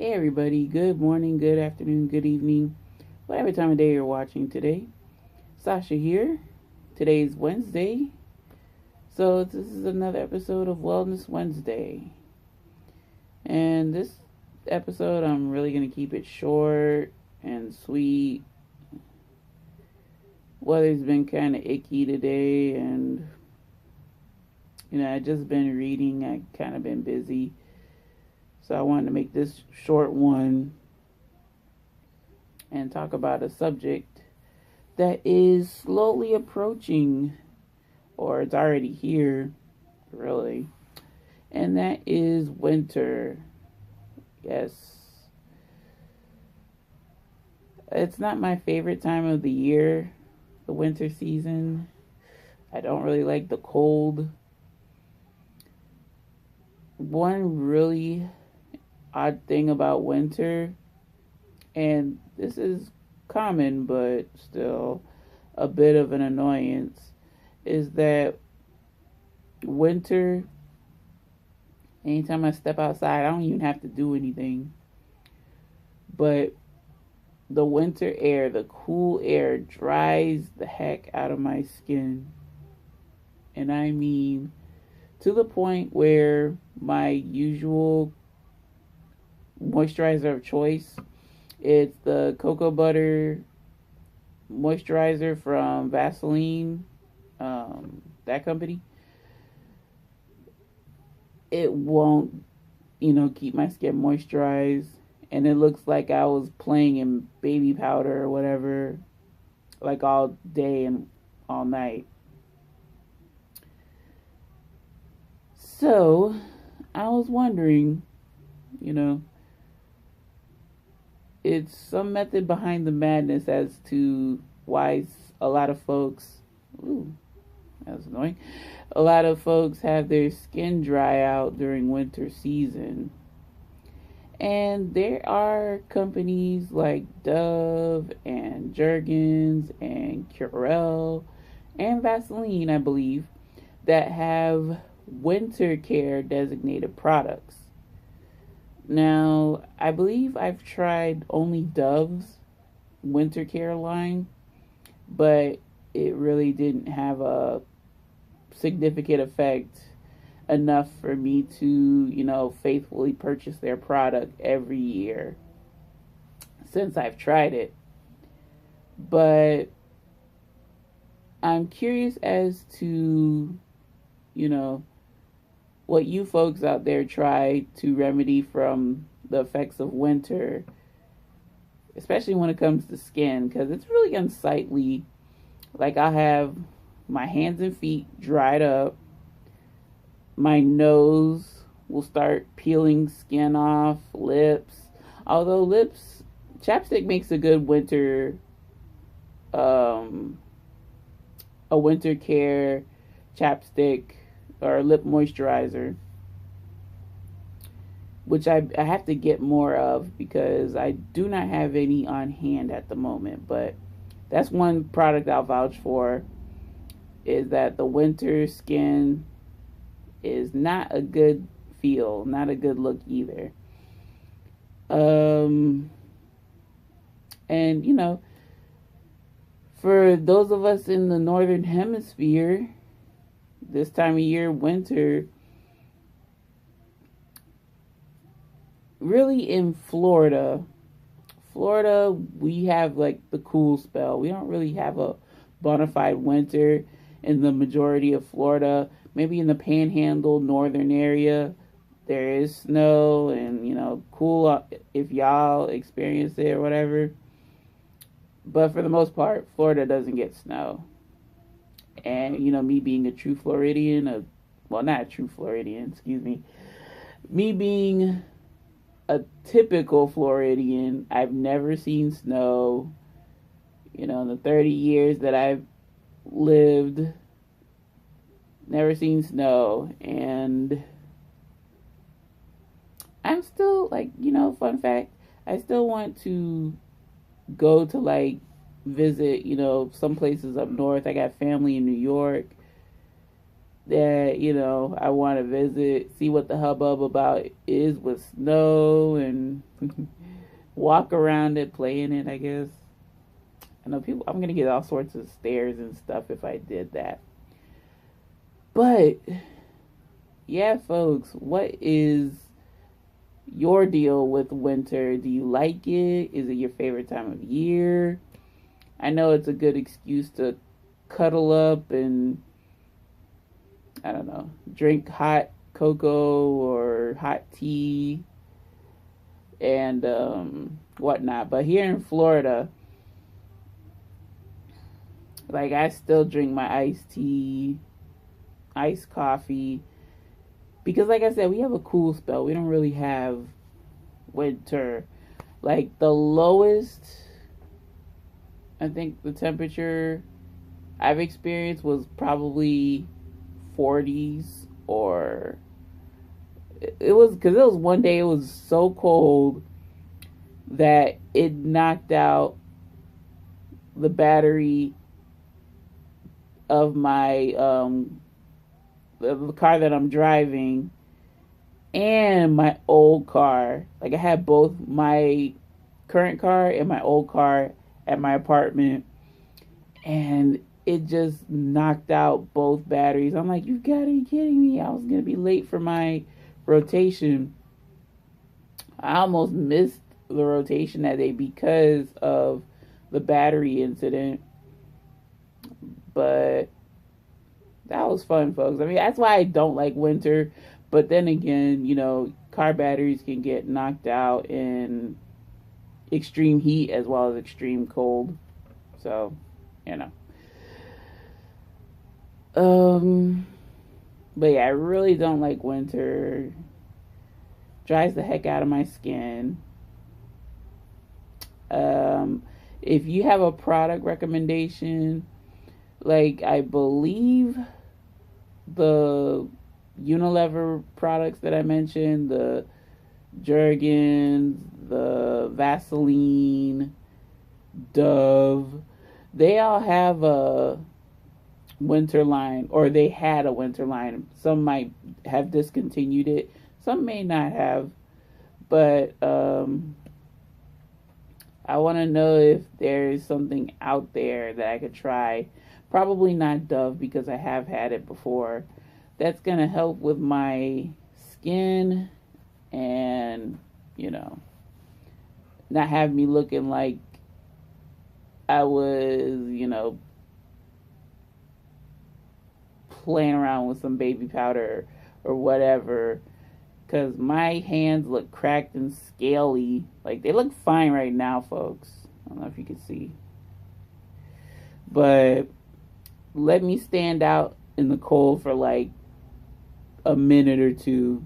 Hey everybody, good morning, good afternoon, good evening, whatever time of day you're watching today. Sasha here. Today's Wednesday, so this is another episode of Wellness Wednesday. And this episode, I'm really going to keep it short and sweet. Weather's been kind of icky today, and I just been reading. I kind of been busy. So I wanted to make this short one and talk about a subject that is slowly approaching, or it's already here, really. And that is winter. Yes. It's not my favorite time of the year, the winter season. I don't really like the cold. One really odd thing about winter, and this is common but still a bit of an annoyance, is that winter, anytime I step outside, I don't even have to do anything, but the winter air, the cool air, dries the heck out of my skin. And I mean, to the point where my usual moisturizer of choice, it's the cocoa butter moisturizer from Vaseline, that company. It won't, keep my skin moisturized, and it looks like I was playing in baby powder or whatever, like all day and all night. So, I was wondering, it's some method behind the madness as to why a lot of folks, ooh, that was annoying, a lot of folks have their skin dry out during winter season. And there are companies like Dove and Jergens and Curel and Vaseline, I believe, that have winter care designated products. Now, I believe I've tried only Dove's winter care line, but it really didn't have a significant effect enough for me to, faithfully purchase their product every year since I've tried it. But I'm curious as to, what you folks out there try to remedy from the effects of winter, especially when it comes to skin, because it's really unsightly. Like, I have my hands and feet dried up. My nose will start peeling skin off, lips. Although chapstick makes a good a winter care chapstick or lip moisturizer, which I have to get more of because I do not have any on hand at the moment. But that's one product I'll vouch for, is that the winter skin is not a good feel, not a good look either. And for those of us in the northern hemisphere, this time of year, winter, really in Florida, we have like the cool spell. We don't really have a bona fide winter in the majority of Florida. Maybe in the panhandle northern area, there is snow and, cool if y'all experience it or whatever. But for the most part, Florida doesn't get snow. And, me being a true Floridian, not a true Floridian, excuse me. Me being a typical Floridian, I've never seen snow. In the 30 years that I've lived, never seen snow. And I'm still, fun fact, I still want to go to, visit, some places up north. I got family in New York. that, I want to visit, see what the hubbub about is with snow and walk around it, play in it, I guess. I know I'm going to get all sorts of stares and stuff if I did that. But, yeah, folks, what is your deal with winter? Do you like it? Is it your favorite time of year? I know it's a good excuse to cuddle up and, I don't know, drink hot cocoa or hot tea and whatnot. But here in Florida, like, I still drink my iced tea, iced coffee, because like I said, we have a cool spell. We don't really have winter. Like, the lowest, I think, the temperature I've experienced was probably 40s, or it was, because it was one day it was so cold that it knocked out the battery of my the car that I'm driving and my old car. Like, I had both my current car and my old car at my apartment, and it just knocked out both batteries. I'm like, you gotta be kidding me. I was gonna be late for my rotation. I almost missed the rotation that day because of the battery incident. But that was fun, folks. I mean, that's why I don't like winter. But then again, car batteries can get knocked out in extreme heat as well as extreme cold. So, but yeah, I really don't like winter. Dries the heck out of my skin. If you have a product recommendation, like, I believe the Unilever products that I mentioned, the Jergens, the Vaseline, Dove, they all have a winter line, or they had a winter line. Some might have discontinued it. Some may not have. But I want to know if there's something out there that I could try. Probably not Dove, because I have had it before. That's going to help with my skin and, not have me looking like I was, playing around with some baby powder or whatever. Because my hands look cracked and scaly. Like, they look fine right now, folks. I don't know if you can see. But let me stand out in the cold for like a minute or two,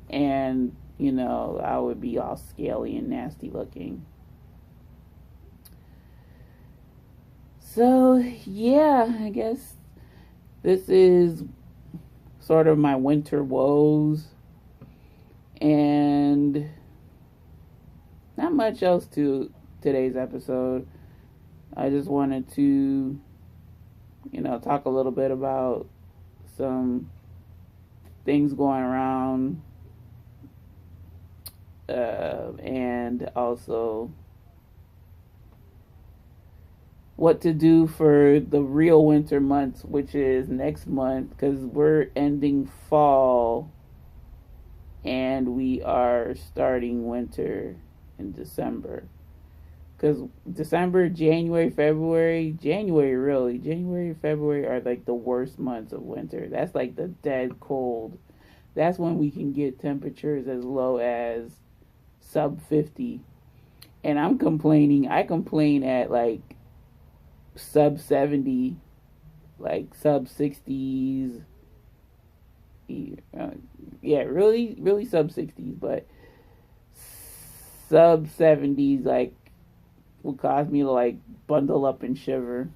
and I would be all scaly and nasty looking. So yeah, I guess this is sort of my winter woes, and not much else to today's episode. I just wanted to talk a little bit about some things going around, and also what to do for the real winter months, which is next month, because we're ending fall and we are starting winter in December. Because December, January, February and February are like the worst months of winter. That's like the dead cold. That's when we can get temperatures as low as sub 50. And I'm complaining. I complain at like sub 70, like sub 60s. Yeah, really sub 60s, but sub 70s, like, would cause me to like bundle up and shiver.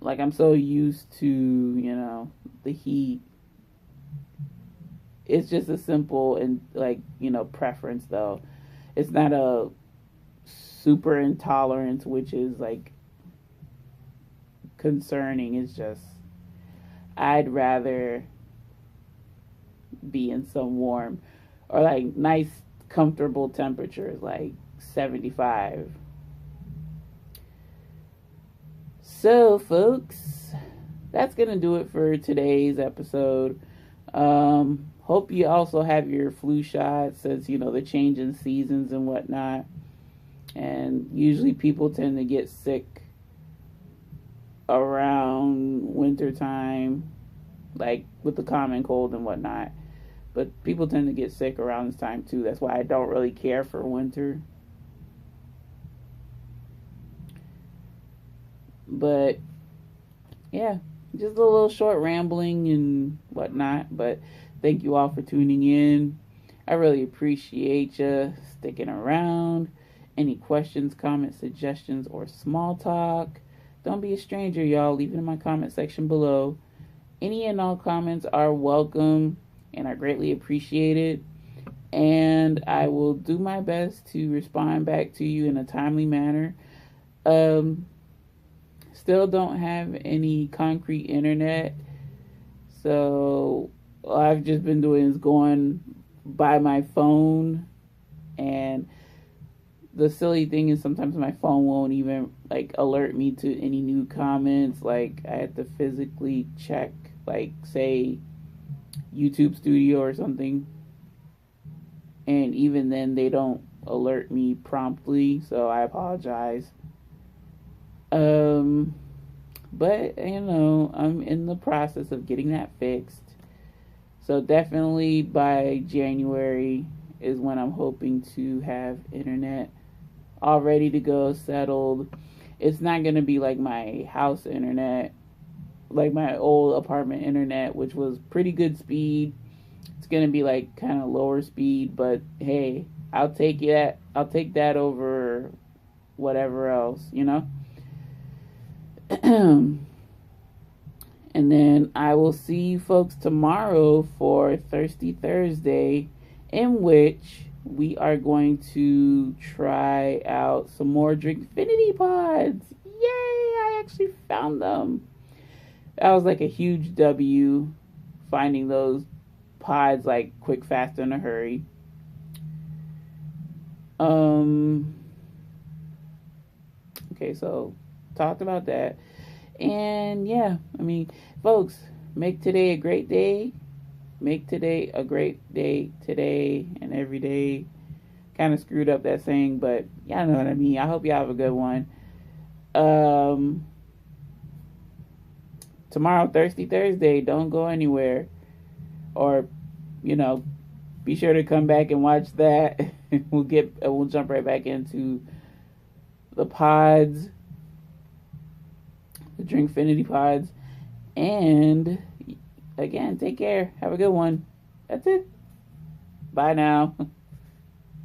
Like, I'm so used to, the heat. It's just a simple and like, preference though. It's not a super intolerance, which is like concerning. It's just I'd rather be in some warm or like nice, comfortable temperatures, like 75. So, folks, that's going to do it for today's episode. Hope you also have your flu shot since, the change in seasons and whatnot. And usually people tend to get sick around winter time, like with the common cold and whatnot. But people tend to get sick around this time too. That's why I don't really care for winter. But yeah, just a little short rambling and whatnot. But thank you all for tuning in. I really appreciate you sticking around. Any questions, comments, suggestions, or small talk, don't be a stranger, y'all. Leave it in my comment section below. Any and all comments are welcome and are greatly appreciated. And I will do my best to respond back to you in a timely manner. Still don't have any concrete internet. So all I've just been doing is going by my phone, and the silly thing is sometimes my phone won't even like alert me to any new comments. Like I have to physically check, like say YouTube Studio or something, and even then they don't alert me promptly, so I apologize. But I'm in the process of getting that fixed. So definitely by January is when I'm hoping to have internet all ready to go, settled. It's not going to be like my house internet, like my old apartment internet, which was pretty good speed. It's going to be like kind of lower speed, but hey, I'll take that. I'll take that over whatever else, And then I will see you folks tomorrow for Thirsty Thursday, in which we are going to try out some more Drinkfinity pods. Yay! I actually found them. That was like a huge W, finding those pods like quick, fast, in a hurry. Okay, so talked about that. And yeah, folks, make today a great day. Make today a great day today and every day. Kind of screwed up that saying, but y'all know what I mean. I hope y'all have a good one. Tomorrow, Thirsty Thursday. Don't go anywhere. Or, be sure to come back and watch that. We'll jump right back into the pods. The Drinkfinity pods. And again, take care. Have a good one. That's it. Bye now.